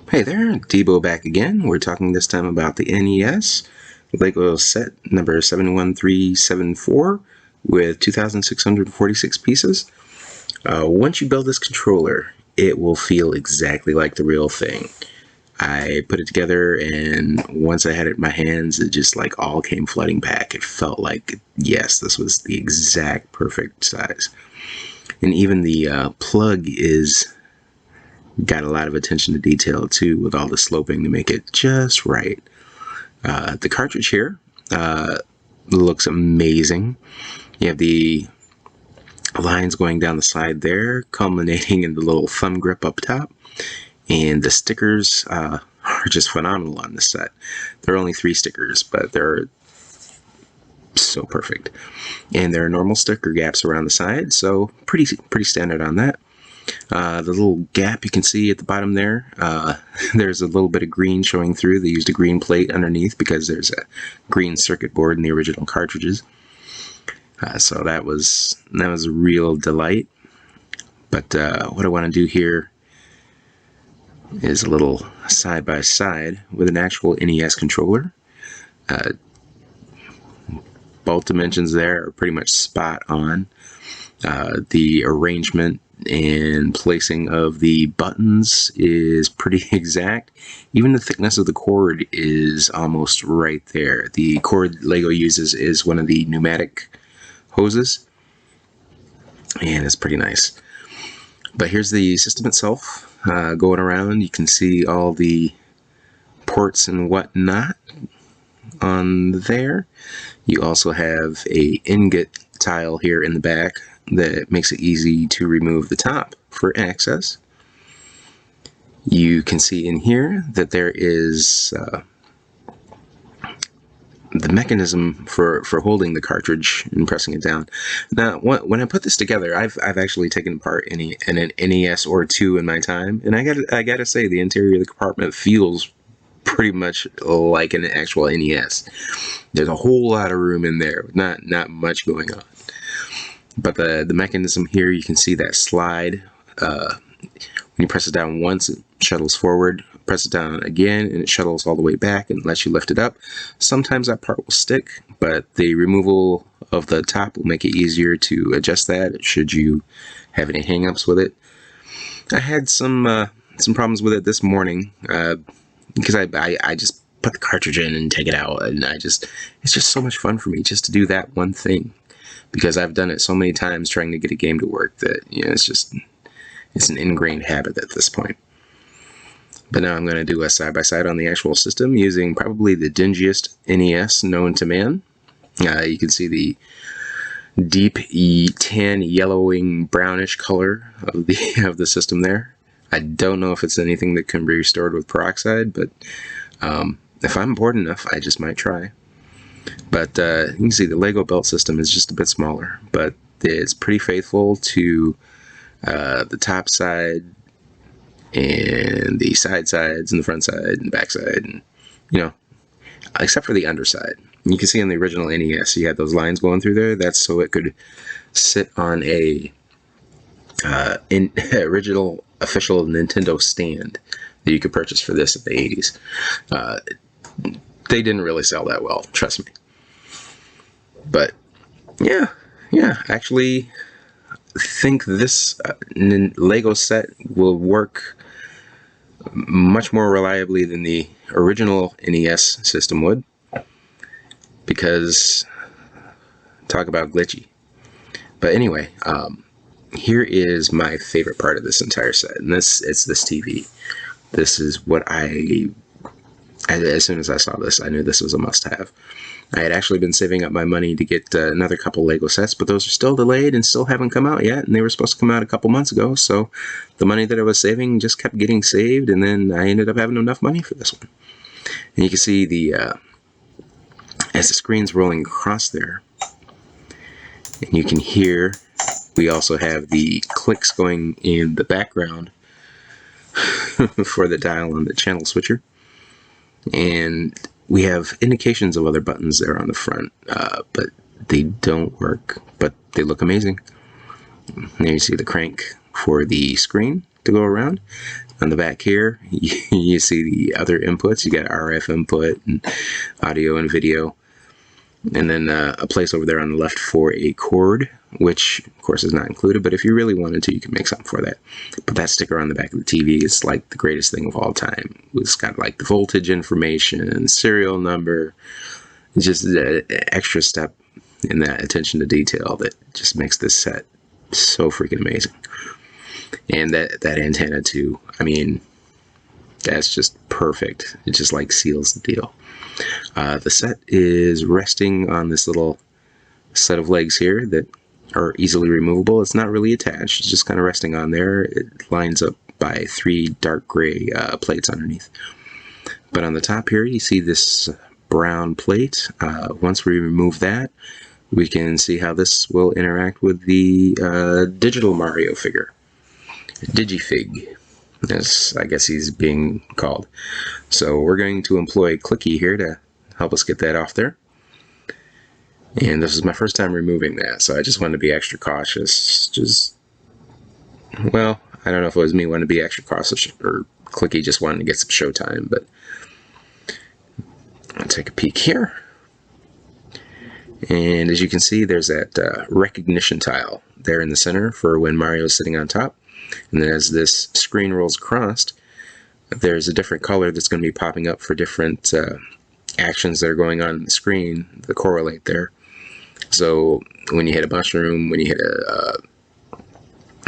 Hey there, Deebo back again. We're talking this time about the NES Lego Set number 71374 with 2,646 pieces. Once you build this controller, it will feel exactly like the real thing. I put it together, and once I had it in my hands, it just like all came flooding back. It felt like, yes, this was the exact perfect size. And even the plug is got a lot of attention to detail too, with all the sloping to make it just right. The cartridge here looks amazing. You have the lines going down the side there, culminating in the little thumb grip up top. And the stickers are just phenomenal on this set. There are only 3 stickers, but they're so perfect. And there are normal sticker gaps around the side, so pretty standard on that. The little gap you can see at the bottom there, there's a little bit of green showing through. They used a green plate underneath because there's a green circuit board in the original cartridges. So that was a real delight. But what I want to do here is a little side by side with an actual NES controller. Both dimensions there are pretty much spot on. The arrangement and placing of the buttons is pretty exact. Even the thickness of the cord is almost right there. The cord Lego uses is one of the pneumatic hoses, and it's pretty nice. But here's the system itself going around. You can see all the ports and whatnot on there. You also have a ingot tile here in the back that makes it easy to remove the top for access. You can see in here that there is the mechanism for holding the cartridge and pressing it down. Now, when I put this together, I've actually taken apart an NES or 2 in my time, and I gotta say the interior of the compartment feels pretty much like an actual NES. There's a whole lot of room in there, not much going on. But the mechanism here, you can see that slide. When you press it down once, it shuttles forward. Press it down again, and it shuttles all the way back and lets you lift it up. Sometimes that part will stick, but the removal of the top will make it easier to adjust that should you have any hang-ups with it. I had some problems with it this morning because I just put the cartridge in and take it out, and it's just so much fun for me just to do that one thing, because I've done it so many times trying to get a game to work that, you know, it's an ingrained habit at this point. But now I'm going to do a side-by-side on the actual system using probably the dingiest NES known to man. You can see the deep tan, yellowing, brownish color of the system there. I don't know if it's anything that can be restored with peroxide, but if I'm bored enough, I just might try. But you can see the Lego belt system is just a bit smaller, but it's pretty faithful to the top side and the side sides and the front side and the back side, and, you know, except for the underside. You can see in the original NES you had those lines going through there. That's so it could sit on a original official Nintendo stand that you could purchase for this in the 80s. They didn't really sell that well, trust me. But yeah, actually think this Lego set will work much more reliably than the original NES system would, because talk about glitchy. But anyway, here is my favorite part of this entire set, and it's this TV. This is what as soon as I saw this, I knew this was a must-have. I had actually been saving up my money to get another couple Lego sets, but those are still delayed and still haven't come out yet, and they were supposed to come out a couple months ago, so the money that I was saving just kept getting saved, and then I ended up having enough money for this one. And you can see as the screen's rolling across there, and you can hear, we also have the clicks going in the background for the dial on the channel switcher. And we have indications of other buttons there on the front, but they don't work, but they look amazing. There you see the crank for the screen. to go around. On the back here, you see the other inputs. You got RF input and audio and video. And then a place over there on the left for a cord, which of course is not included, but if you really wanted to, you can make something for that. But that sticker on the back of the TV is like the greatest thing of all time. It's got like the voltage information, serial number, just the extra step in that attention to detail that just makes this set so freaking amazing. And that antenna too, I mean, that's just perfect. It just like seals the deal. The set is resting on this little set of legs here that are easily removable. It's not really attached, it's just kind of resting on there. It lines up by 3 dark gray plates underneath. But on the top here, you see this brown plate. Once we remove that, we can see how this will interact with the digital Mario figure. Digifig, as I guess he's being called. So we're going to employ Clicky here to help us get that off there. And this is my first time removing that, so I just wanted to be extra cautious. Well, I don't know if it was me wanting to be extra cautious or Clicky just wanted to get some showtime, but I'll take a peek here. And as you can see, there's that recognition tile there in the center for when Mario is sitting on top. And then as this screen rolls across, there's a different color that's going to be popping up for different actions that are going on the screen that correlate there. So when you hit a mushroom, when you hit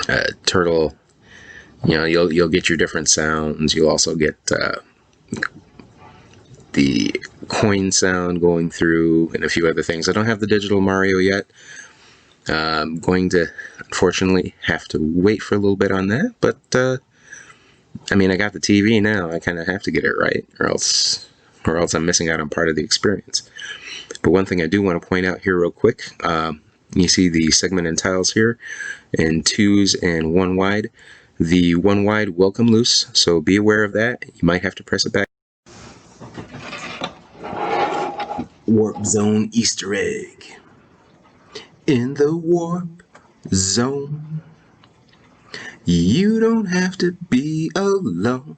a turtle, you know, you'll get your different sounds. You'll also get the coin sound going through and a few other things. I don't have the digital Mario yet. I'm going to unfortunately have to wait for a little bit on that, but I mean, I got the TV now. I kind of have to get it right, or else I'm missing out on part of the experience. But one thing I do want to point out here real quick, you see the segment and tiles here in 2s and 1 wide. The 1 wide will come loose, so be aware of that. You might have to press it back. Warp Zone Easter egg. In the warp zone, you don't have to be alone.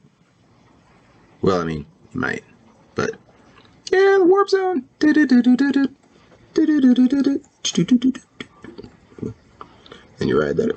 Well, I mean, you might, but yeah, the warp zone. And you ride that.